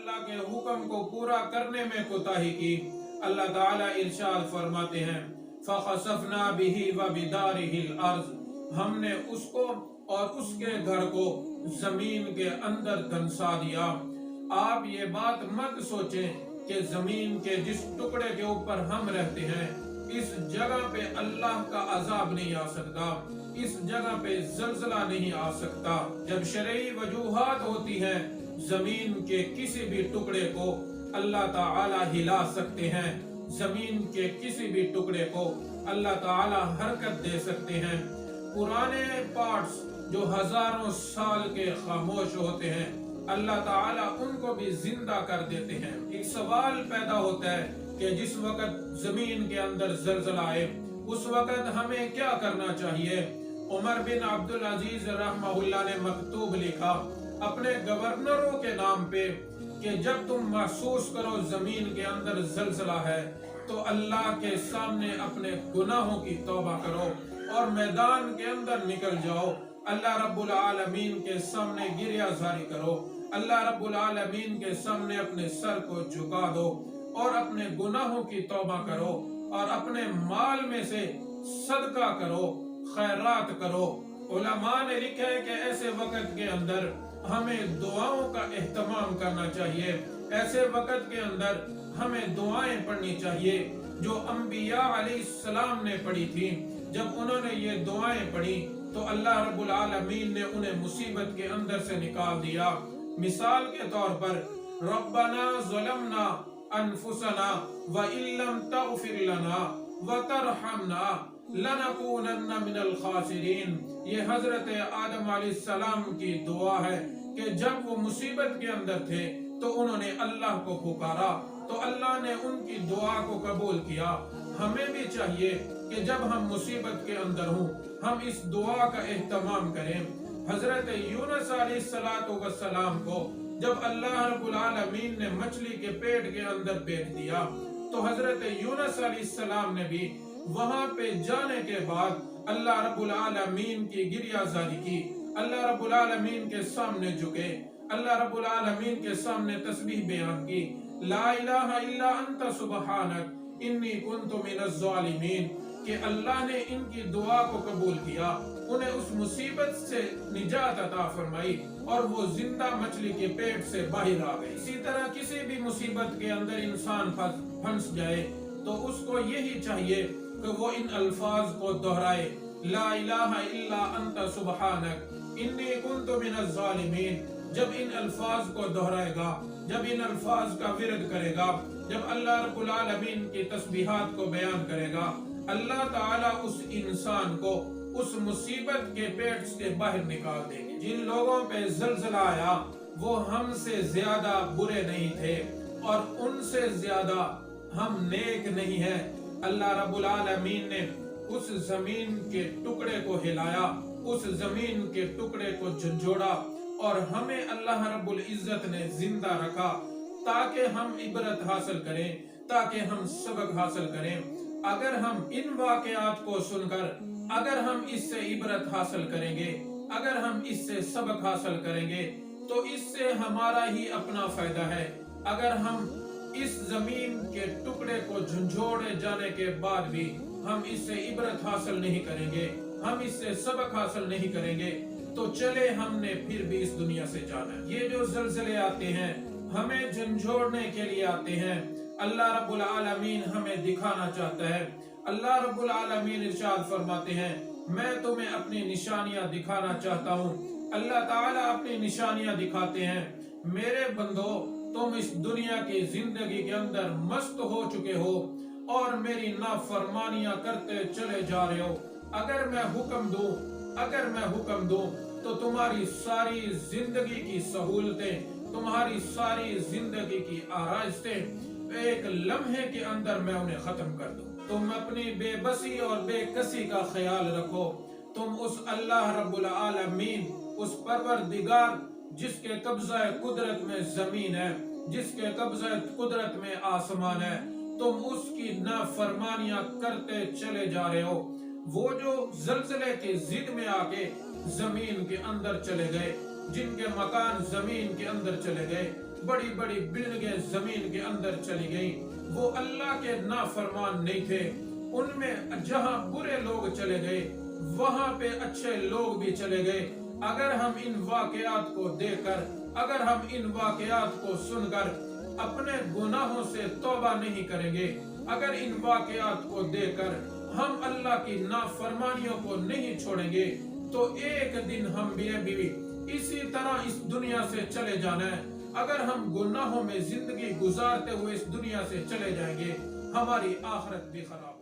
اللہ کے حکم کو پورا کرنے میں کوتاہی کی، اللہ تعالیٰ ارشاد فرماتے ہیں فَخَسَفْنَا بِهِ وَبِدَارِهِ الْأَرْضِ، ہم نے اس کو اور اس کے گھر کو زمین کے اندر دھنسا دیا۔ آپ یہ بات مت سوچیں کہ زمین کے جس ٹکڑے کے اوپر ہم رہتے ہیں اس جگہ پہ اللہ کا عذاب نہیں آ سکتا، اس جگہ پہ زلزلہ نہیں آ سکتا۔ جب شرعی وجوہات ہوتی ہیں زمین کے کسی بھی ٹکڑے کو اللہ تعالی ہلا سکتے ہیں، زمین کے کسی بھی ٹکڑے کو اللہ تعالی حرکت دے سکتے ہیں۔ پرانے پارٹس جو ہزاروں سال کے خاموش ہوتے ہیں اللہ تعالیٰ ان کو بھی زندہ کر دیتے ہیں۔ ایک سوال پیدا ہوتا ہے کہ جس وقت زمین کے اندر زلزلہ آئے اس وقت ہمیں کیا کرنا چاہیے؟ عمر بن عبدالعزیز رحمہ اللہ نے مکتوب لکھا اپنے گورنروں کے نام پہ کہ جب تم محسوس کرو زمین کے اندر زلزلہ ہے تو اللہ کے سامنے اپنے گناہوں کی توبہ کرو اور میدان کے اندر نکل جاؤ، اللہ رب العالمین کے سامنے گریہ زاری کرو، اللہ رب العالمین کے سامنے اپنے سر کو جھکا دو اور اپنے گناہوں کی توبہ کرو اور اپنے مال میں سے صدقہ کرو، خیرات کرو۔ علماء نے لکھا ہے کہ ایسے وقت کے اندر ہمیں دعاؤں کا اہتمام کرنا چاہیے، ایسے وقت کے اندر ہمیں دعائیں پڑھنی چاہیے جو انبیاء علیہ السلام نے پڑھی تھی۔ جب انہوں نے یہ دعائیں پڑھی تو اللہ رب العالمین نے انہیں مصیبت کے اندر سے نکال دیا۔ مثال کے طور پر ربنا ظلمنا انفسنا وَإِن لَّمْ تَغْفِرْ لَنَا وَتَرْحَمْنَا لَنَكُونَنَّ مِنَ الْخَاسِرِينَ، یہ حضرت آدم علیہ السلام کی دعا ہے کہ جب وہ مصیبت کے اندر تھے تو انہوں نے اللہ کو پکارا تو اللہ نے ان کی دعا کو قبول کیا۔ ہمیں بھی چاہیے کہ جب ہم مصیبت کے اندر ہوں ہم اس دعا کا اہتمام کریں۔ حضرت یونس علیہ السلام کو جب اللہ رب العالمین نے مچھلی کے پیٹ کے اندر بیچ دیا تو حضرت یونس علیہ السلام نے بھی وہاں پہ جانے کے بعد اللہ رب العالمین کی گریہ زاری کی، اللہ رب العالمین کے سامنے جھکے، اللہ رب العالمین کے سامنے تسبیح بیان کی، لا الہ الا انت سبحانک انی کنت من الظالمین، کہ اللہ نے ان کی دعا کو قبول کیا، انہیں اس مصیبت سے نجات عطا فرمائی اور وہ زندہ مچھلی کے پیٹ سے باہر آ گئی۔ اسی طرح کسی بھی مصیبت کے اندر انسان پھنس جائے تو اس کو یہی چاہیے کہ وہ ان الفاظ کو دہرائے، لا الہ الا انت سبحانک انی کنت من الظالمین۔ جب ان الفاظ کو دہرائے گا، جب ان الفاظ کا ورد کرے گا، جب اللہ رب العالمین کی تسبیحات کو بیان کرے گا، اللہ تعالیٰ اس انسان کو اس مصیبت کے پیٹ سے باہر نکال دیں گے۔ جن لوگوں پہ زلزلہ آیا وہ ہم سے زیادہ برے نہیں تھے اور ان سے زیادہ ہم نیک نہیں ہیں۔ اللہ رب العالمین نے اس زمین کے ٹکڑے کو ہلایا، اس زمین کے ٹکڑے کو جھنجھوڑا اور ہمیں اللہ رب العزت نے زندہ رکھا تاکہ ہم عبرت حاصل کریں، تاکہ ہم سبق حاصل کریں۔ اگر ہم ان واقعات کو سن کر اگر ہم اس سے عبرت حاصل کریں گے، اگر ہم اس سے سبق حاصل کریں گے تو اس سے ہمارا ہی اپنا فائدہ ہے۔ اگر ہم اس زمین کے ٹکڑے کو جھنجھوڑے جانے کے بعد بھی ہم اس سے عبرت حاصل نہیں کریں گے، ہم اس سے سبق حاصل نہیں کریں گے تو چلے ہم نے پھر بھی اس دنیا سے جانا ہے۔ یہ جو زلزلے آتے ہیں ہمیں جھنجھوڑنے کے لیے آتے ہیں، اللہ رب العالمین ہمیں دکھانا چاہتا ہے۔ اللہ رب العالمین ارشاد فرماتے ہیں میں تمہیں اپنی نشانیاں دکھانا چاہتا ہوں۔ اللہ تعالیٰ اپنی نشانیاں دکھاتے ہیں، میرے بندو تم اس دنیا کی زندگی کے اندر مست ہو چکے ہو اور میری نافرمانیاں کرتے چلے جا رہے ہو۔ اگر میں حکم دوں تو تمہاری ساری زندگی کی سہولتیں، تمہاری ساری زندگی کی آرائشیں ایک لمحے کے اندر میں انہیں ختم کر دوں۔ تم اپنی بے بسی اور بے کسی کا خیال رکھو، تم اس اللہ رب العالمین، اس پروردگار جس کے قبضہ قدرت میں زمین ہے، جس کے قبضہ قدرت میں آسمان ہے، تم اس کی نافرمانیاں کرتے چلے جا رہے ہو۔ وہ جو زلزلے کی ضد میں آ کے زمین کے اندر چلے گئے، جن کے مکان زمین کے اندر چلے گئے، بڑی بڑی بلڈنگیں زمین کے اندر چلی گئیں، وہ اللہ کے نافرمان نہیں تھے۔ ان میں جہاں برے لوگ چلے گئے وہاں پہ اچھے لوگ بھی چلے گئے۔ اگر ہم ان واقعات کو دیکھ کر، اگر ہم ان واقعات کو سن کر اپنے گناہوں سے توبہ نہیں کریں گے، اگر ان واقعات کو دیکھ کر ہم اللہ کی نافرمانیوں کو نہیں چھوڑیں گے، تو ایک دن ہم بھی اسی طرح اس دنیا سے چلے جانا ہے۔ اگر ہم گناہوں میں زندگی گزارتے ہوئے اس دنیا سے چلے جائیں گے، ہماری آخرت بھی خراب